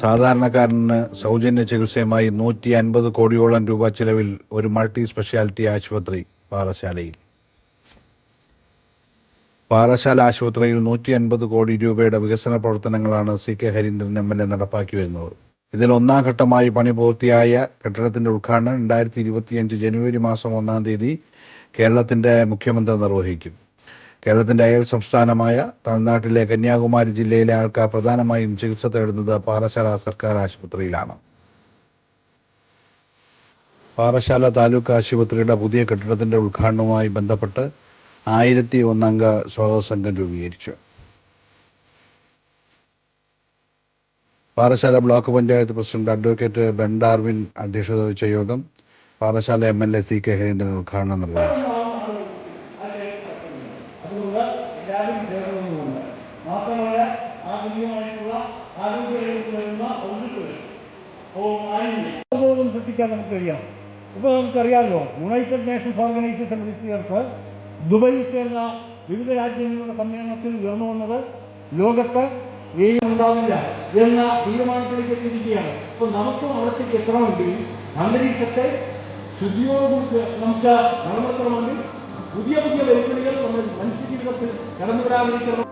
സാധാരണക്കാരന് സൗജന്യ ചികിത്സയുമായി 150 കോടിയോളം രൂപ ചെലവിൽ ഒരു മൾട്ടി സ്പെഷ്യാലിറ്റി ആശുപത്രി പാറശാലയിൽ. പാറശാല ആശുപത്രിയിൽ 150 കോടി രൂപയുടെ വികസന പ്രവർത്തനങ്ങളാണ് CK ഹരീന്ദ്രൻ MLA നടപ്പാക്കി വരുന്നത്. ഇതിൽ ഒന്നാം ഘട്ടമായി പണി പൂർത്തിയായ കെട്ടിടത്തിന്റെ ഉദ്ഘാടനം 2025 ജനുവരി മാസം 1-ാം തീയതി കേരളത്തിന്റെ മുഖ്യമന്ത്രി നിർവഹിക്കും. കേരളത്തിന്റെ അയൽ സംസ്ഥാനമായ തമിഴ്നാട്ടിലെ കന്യാകുമാരി ജില്ലയിലെ ആൾക്കാർ പ്രധാനമായും ചികിത്സ തേടുന്നത് പാറശാല സർക്കാർ ആശുപത്രിയിലാണ്. പാറശാല താലൂക്ക് ആശുപത്രിയുടെ പുതിയ കെട്ടിടത്തിന്റെ ഉദ്ഘാടനവുമായി ബന്ധപ്പെട്ട് 1001 അംഗ സ്വാഗത സംഘം രൂപീകരിച്ചു. Parassala block panchayat president advocate Ben Darwin അധ്യക്ഷത വഹിച്ച യോഗം പാറശാല MLA CK ഹരീന്ദ്രൻ ഉദ്ഘാടനം നിർവഹിച്ചു. മാത്രമല്ല ആധുനികമായിട്ടുള്ള ആരോഗ്യം സൃഷ്ടിക്കാൻ നമുക്ക് കഴിയാം. ഇപ്പോൾ നമുക്കറിയാമല്ലോ, യുണൈറ്റഡ് നേഷൻസ് ഓർഗനൈസേഷൻ വിദ്യാർത്ഥികൾക്ക് ദുബൈയിൽ ചേർന്ന വിവിധ രാജ്യങ്ങളുടെ സമ്മേളനത്തിൽ ഉയർന്നു വന്നത് ലോകത്ത് ഉണ്ടാവില്ല എന്ന തീരുമാനത്തിലേക്ക് എത്തിയിരിക്കുകയാണ്. അപ്പോൾ നമുക്കും അവിടത്തേക്ക് എത്തണമെങ്കിൽ അന്തരീക്ഷത്തെ ശുദ്ധിയോടുകൂടി നമുക്ക് നിലനിർത്തണമെങ്കിൽ പുതിയ വെല്ലുവിളികൾ നമ്മൾ മനുഷ്യ ജീവിതത്തിൽ കടന്നുവരാതിരിക്കണം.